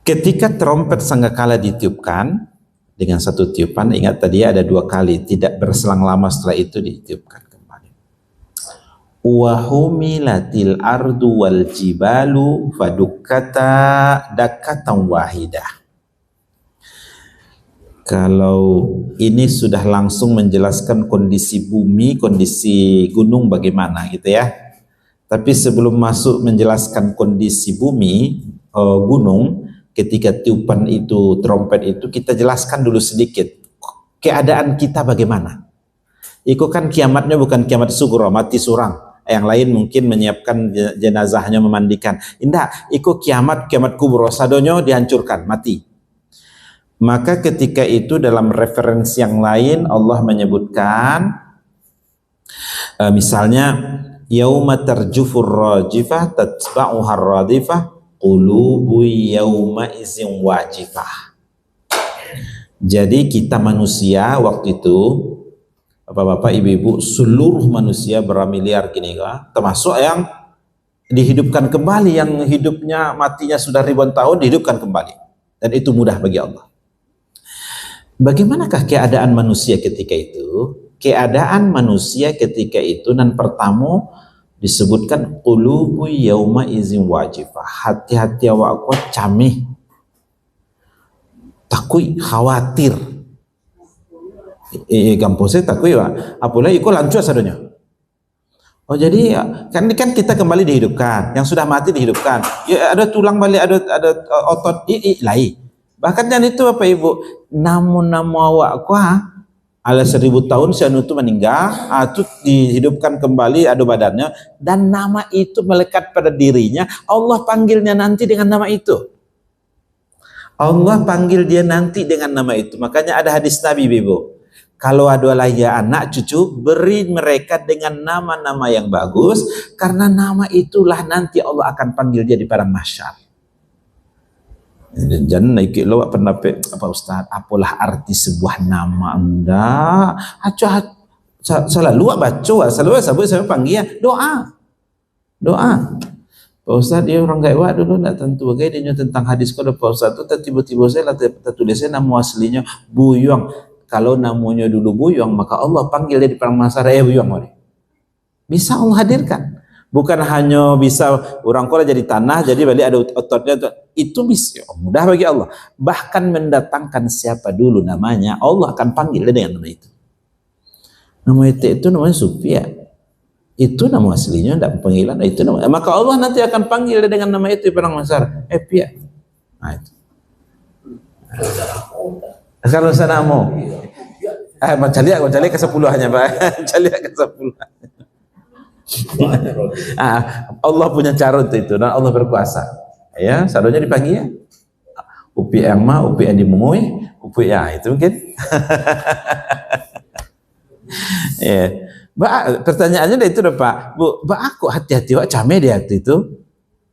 Ketika trompet sangkakala ditiupkan dengan satu tiupan, ingat tadi ada 2 kali, tidak berselang lama setelah itu ditiupkan kembali. Wa humilatil ardu wal jibalu fadukkata dakatan wahidah. Kalau ini sudah langsung menjelaskan kondisi bumi, kondisi gunung bagaimana gitu ya. Tapi sebelum masuk menjelaskan kondisi bumi, gunung, ketika tiupan itu, trompet itu, kita jelaskan dulu sedikit keadaan kita bagaimana. Itu kan kiamatnya bukan kiamat sugro, mati surang. Yang lain mungkin menyiapkan jenazahnya, memandikan. Indah, itu kiamat kubro, sadonyo dihancurkan, mati. Maka ketika itu dalam referensi yang lain Allah menyebutkan misalnya yauma tarjufur rajifah tatba'uhar radifah qulubu yauma izin wajifah. Jadi kita manusia waktu itu, bapak-bapak, ibu-ibu, seluruh manusia bermiliar gini termasuk yang dihidupkan kembali, yang hidupnya matinya sudah ribuan tahun dihidupkan kembali, dan itu mudah bagi Allah. Bagaimanakah keadaan manusia ketika itu? Keadaan manusia ketika itu, dan pertama disebutkan qulubu yauma izin wajifah, hati-hati awak kuat camih, takui, khawatir. Gampusnya takui wa, apalagi ikut lancur sadonya. Oh jadi kan kita kembali dihidupkan, yang sudah mati dihidupkan. Ya ada tulang balik, ada otot lain. Bahkan dan itu Bapak Ibu, namun awak kuah ala 1000 tahun si anu itu meninggal, itu dihidupkan kembali, ada badannya, dan nama itu melekat pada dirinya. Allah panggilnya nanti dengan nama itu. Allah panggil dia nanti dengan nama itu. Makanya ada hadis Nabi, Ibu. Kalau ada lagi anak cucu, beri mereka dengan nama-nama yang bagus, karena nama itulah nanti Allah akan panggil dia di padang mahsyar. Jangan naik lo pendapat apa Ustaz, apalah arti sebuah nama Anda? Selalu baca, selalu saya panggil doa. Pak Ustaz, dia orang gaya dulu nak tentu bagaimana tentang hadis kalau Pak Ustaz itu tiba-tiba saya tulisnya nama aslinya Buyong. Kalau namanya dulu Buyong, maka Allah panggil dia di padang mahsyar Buyong. Bisa Allah hadirkan. Bukan hanya bisa orang kola jadi tanah, jadi balik ada ototnya, itu bisa mudah bagi Allah. Bahkan mendatangkan siapa dulu namanya, Allah akan panggil dia dengan nama itu. Nama itu namanya Sufia. Itu nama aslinya, tidak panggilan. Itu nama. Maka Allah nanti akan panggil dia dengan nama itu di padang mahsyar. Pia. Nah itu. Sekarang sana mau. Mencari ke 10 hanya Pak. Mencari ke 10. Allah punya cara untuk itu, dan Allah berkuasa. Ya, sadonya dipanggil ya. Upi yang mah, upi yang dimungui, upi ya itu mungkin. Ya. Mbak, pertanyaannya itu Pak. Bu, Mbak aku hati-hati wak cameh di hati itu.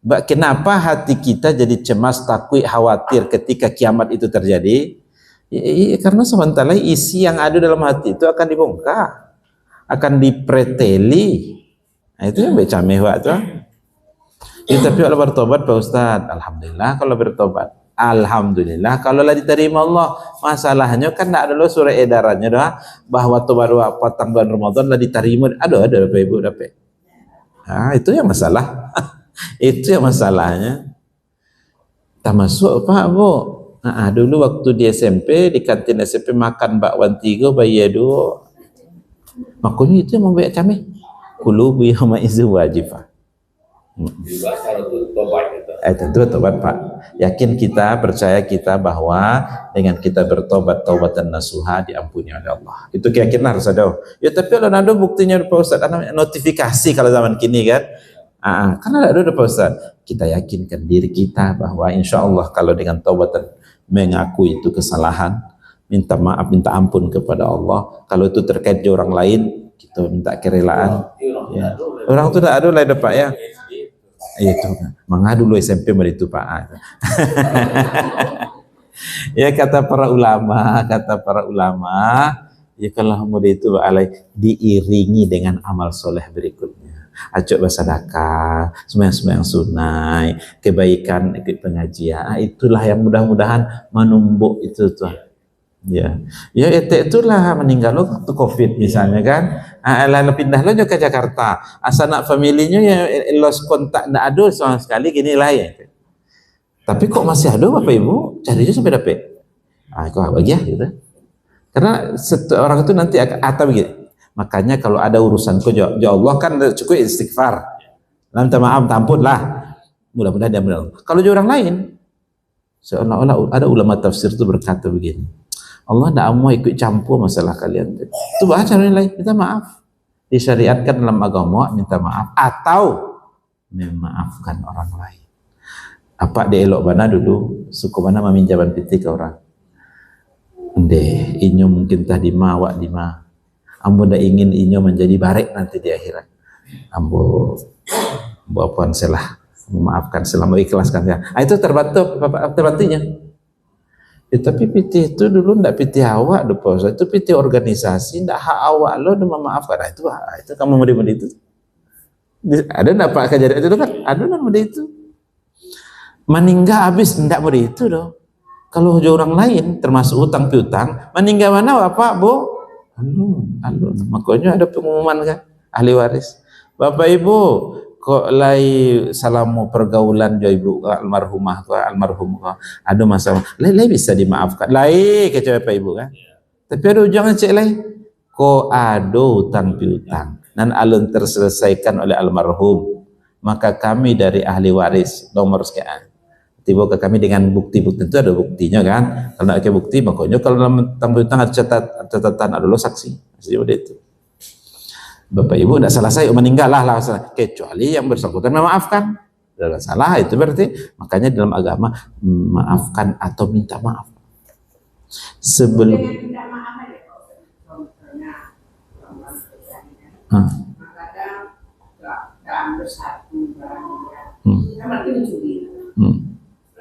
Mbak, kenapa hati kita jadi cemas, takut, khawatir ketika kiamat itu terjadi? Ya, karena sementara isi yang ada dalam hati itu akan dibongkar, akan dipreteli. Nah, itu yang baca mewah tuh. Ya, tapi kalau bertobat Pak Ustaz, alhamdulillah kalau bertobat. Alhamdulillah kalau lah diterima Allah. Masalahnya kan tidak ada surat edarannya dah bahwa tobat petang bulan Ramadan lah diterima. Ada Bapak Ibu dapat. Nah, itu yang masalah. Itu yang masalahnya. Tak masuk Pak Bu. Nah, dulu waktu di SMP, di kantin SMP makan bakwan 3 bayar 2. Makanya itu yang membayar kami. Qulubu yauma izin wajifah. Tentu tobat Pak. Yakin kita, percaya kita bahwa dengan kita bertobat, taubatan nasuha, diampuni oleh Allah. Itu keyakinan harus ada. Ya tapi kalau ada buktinya Pak Ustaz, notifikasi kalau zaman kini kan. Karena ada Pak Ustaz. Kita yakinkan diri kita bahwa insya Allah kalau dengan taubatan mengaku itu kesalahan, minta maaf, minta ampun kepada Allah. Kalau itu terkait di orang lain, kita minta kerelaan. Ya. Orang itu tidak ada lah Pak ya. Itu mengadu dulu SMP itu Pak. Ya kata para ulama, ya kalau mau itu alai diiringi dengan amal soleh berikutnya. acok bersedekah, sembahyang sunai, kebaikan ikut pengajian. Itulah yang mudah-mudahan menumbuk itu tuh. Ya, ya itulah meninggal lo waktu COVID misalnya kan. Lalu pindah lo ke Jakarta. Asal nak familinya ya lost kontak ndak ada sama sekali gini lah ya. Tapi kok masih ada Bapak Ibu? Carinya sampai dapat. Kok bagi ya gitu. Karena orang itu nanti akan atau begini. Makanya kalau ada urusanku ya Allah kan cukup istighfar. Minta maaf, ampun lah. Mudah-mudahan dia benar. Kalau orang lain, seolah-olah ada ulama tafsir itu berkata begini. Allah tidak mau ikut campur masalah kalian. Itu baca lain, minta maaf. Disyariatkan dalam agama minta maaf atau memaafkan orang lain. Apa dia elok mana dulu? Suku mana meminjaman piti ke orang? Ende, inyo mungkin tadi mawak di ma. Ambo dah ingin inyo menjadi barek nanti di akhirat. Ambo apaan salah, memaafkan selama ikhlaskan ya. Itu terbantunya. Tapi piti itu dulu ndak piti awak depo, itu piti organisasi, ndak hak awak lo udah memaafkan. Itu kamu mau itu. Ada ndak Pak kejadian itu kan? Ada ndak mau itu. Meninggal habis ndak mau itu doh. Kalau orang lain termasuk utang piutang, meninggal mana Bapak, Bu? Alun. Makanya ada pengumuman kan ahli waris. Bapak Ibu, kok lai salamu pergaulan jo ibu almarhumah ko almarhum ko ada masalah lai bisa dimaafkan lai kecuali Bapak Ibu kan. Tapi ada jangan cek lai ko ada utang piutang dan alun terselesaikan oleh almarhum, maka kami dari ahli waris nomor sekian tiba ke kami dengan bukti-bukti itu ada buktinya kan. Kalau ada bukti makanya kalau dalam utang piutang ada catatan ada lo saksi seperti itu. Bapak Ibu tidak salah saya meninggal lah kecuali yang bersangkutan memaafkan. Tidak salah itu berarti makanya dalam agama maafkan atau minta maaf sebelum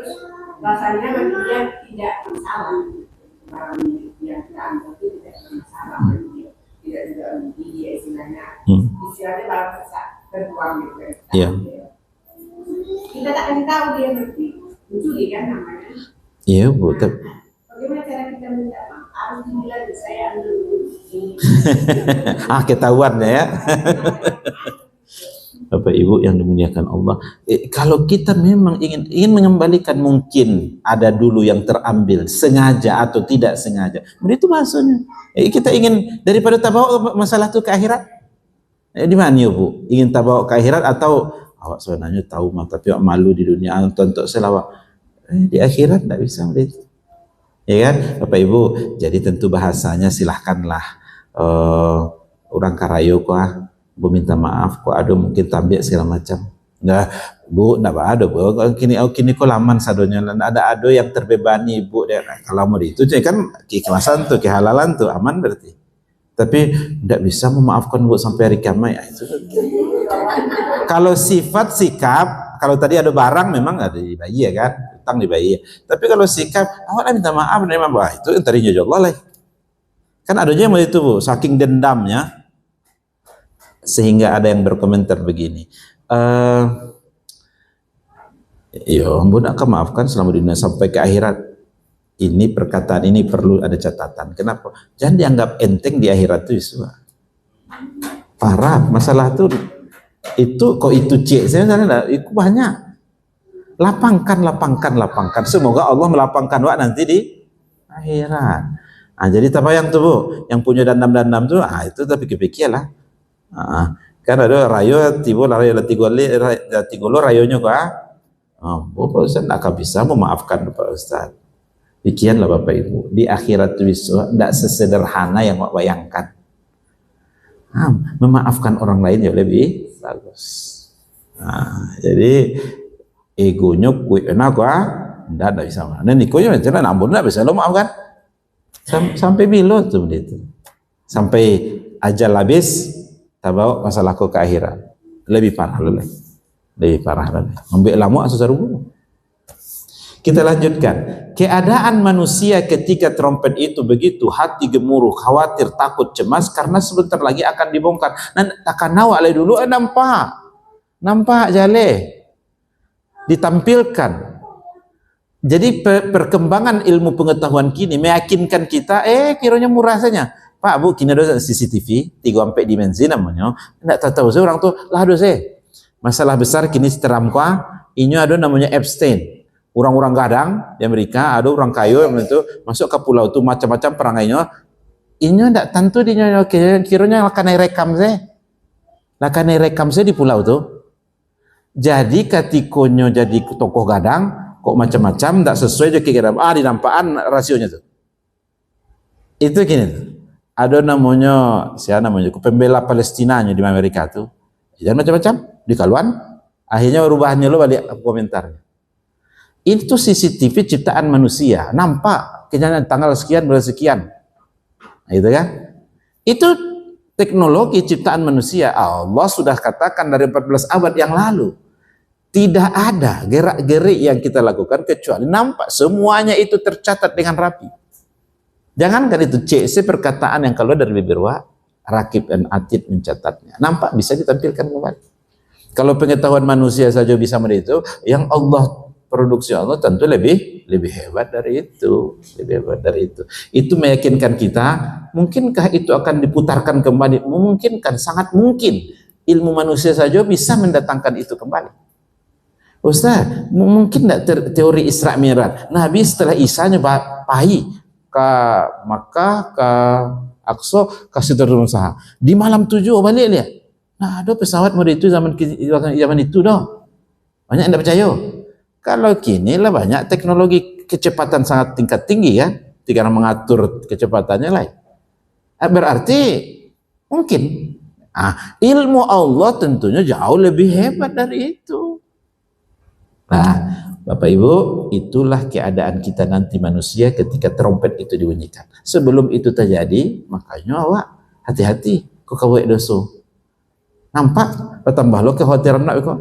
terus rasanya bagi dia tidak masalah barang yang kita anggap itu tidak masalah tidak dia istilahnya barang terbuang gitu kan. Kita tak kasih tahu dia ngerti mencuri kan namanya. Iya Bu. Bagaimana cara kita minta maaf? Harus dibilang saya ketahuan ya. Bapak Ibu yang dimuliakan Allah, kalau kita memang ingin mengembalikan, mungkin ada dulu yang terambil sengaja atau tidak sengaja, itu maksudnya kita ingin daripada tabawa masalah itu ke akhirat. Di mana ya Bu? Ingin tabawa ke akhirat atau awak sebenarnya tahu mah tapi malu di dunia untuk selawat di akhirat tidak bisa begitu. Ya kan Bapak Ibu, jadi tentu bahasanya silahkanlah orang karayo kok Bu minta maaf kok ada mungkin tambik segala macam. Nah, Bu enggak ada Bu. Kini kok laman sadonya ada yang terbebani Bu dia. Kalau mau itu kan keikhlasan tuh, kehalalan tuh aman berarti. Tapi enggak bisa memaafkan Bu sampai hari kiamat itu. Kalau sifat sikap, kalau tadi ada barang memang ada dibayar ya kan, utang dibayar. Tapi kalau sikap, awak minta maaf menerima bah itu tadinya Allah lah. Kan adanya yang itu Bu, saking dendamnya. Sehingga ada yang berkomentar begini, Bu nak maafkan selama dunia sampai ke akhirat. Ini perkataan ini perlu ada catatan. Kenapa? Jangan dianggap enteng di akhirat itu. Parah masalah itu kok itu cek saya itu banyak. Lapangkan. Semoga Allah melapangkan nanti di akhirat. Jadi tabayang tuh Bu, yang punya dandam tuh, itu tapi kepikir lah. Kan ada rayo tibo rayo tigolo rayonya Bapak Ustaz akan bisa memaafkan Bapak Ustaz. Demikianlah Bapak Ibu, di akhirat itu tidak sesederhana yang Bapak bayangkan. Memaafkan orang lain ya lebih bagus. Jadi egonya enak tidak bisa. Nah nikonya macam ampun tidak bisa lo maafkan. Sampai bilo tuh begitu. Sampai ajal habis. Tabawa masalahku ke akhirat lebih parah lagi. Ambil lama susah rubuh. Kita lanjutkan. Keadaan manusia ketika trompet itu begitu, hati gemuruh, khawatir, takut, cemas karena sebentar lagi akan dibongkar. Dan akan nawak lagi dulu, nampak jale, ditampilkan. Jadi perkembangan ilmu pengetahuan kini meyakinkan kita, kiranya murah saja. Pak, Bu, kini ada CCTV 3-4 dimensi namanya. Tidak tahu saya orang tu lah dosa. Masalah besar kini seteramkwa, ini ada namanya Epstein. Orang-orang gadang di Amerika, ada orang kayu yang itu masuk ke pulau itu macam-macam perangainya. Ini tidak tentu di kiranya akan rekam saya. Akan rekam saya di pulau itu. Jadi katikonyo jadi tokoh gadang kok macam-macam tidak sesuai dengan kira di nampakan rasionya tuh. Itu gini tuh. Ada namanya pembela Palestinanya di Amerika tuh. Jangan macam-macam di kaluan. Akhirnya perubahannya lo balik komentarnya. Itu CCTV ciptaan manusia, nampak kejadian tanggal sekian bulan sekian, gitu kan? Itu teknologi ciptaan manusia. Allah sudah katakan dari 14 abad yang lalu, tidak ada gerak-gerik yang kita lakukan kecuali nampak semuanya itu tercatat dengan rapi. Jangankan itu CC perkataan yang kalau dari bibir Rakib dan Atid mencatatnya, nampak bisa ditampilkan kembali. Kalau pengetahuan manusia saja bisa itu, yang Allah produksi Allah tentu lebih hebat dari itu, Itu meyakinkan kita, mungkinkah itu akan diputarkan kembali? Memungkinkan, sangat mungkin. Ilmu manusia saja bisa mendatangkan itu kembali. Ustaz, mungkin tidak teori Isra Mi'raj? Nabi setelah Isanya pahi ke Makkah, ke Aqsa, ke Sidratul Muntaha. Di malam 7 balik lihat. Nah, ada pesawat model itu zaman itu dah. Banyak yang tidak percaya. Kalau kini lah banyak teknologi kecepatan sangat tingkat tinggi ya, karena mengatur kecepatannya lain. Berarti mungkin ilmu Allah tentunya jauh lebih hebat dari itu. Nah, Bapak Ibu, itulah keadaan kita nanti manusia ketika trompet itu dibunyikan. Sebelum itu terjadi, makanya awak hati-hati kau kawek dosa. Nampak? Tambah lo kekhawatiran nak kau.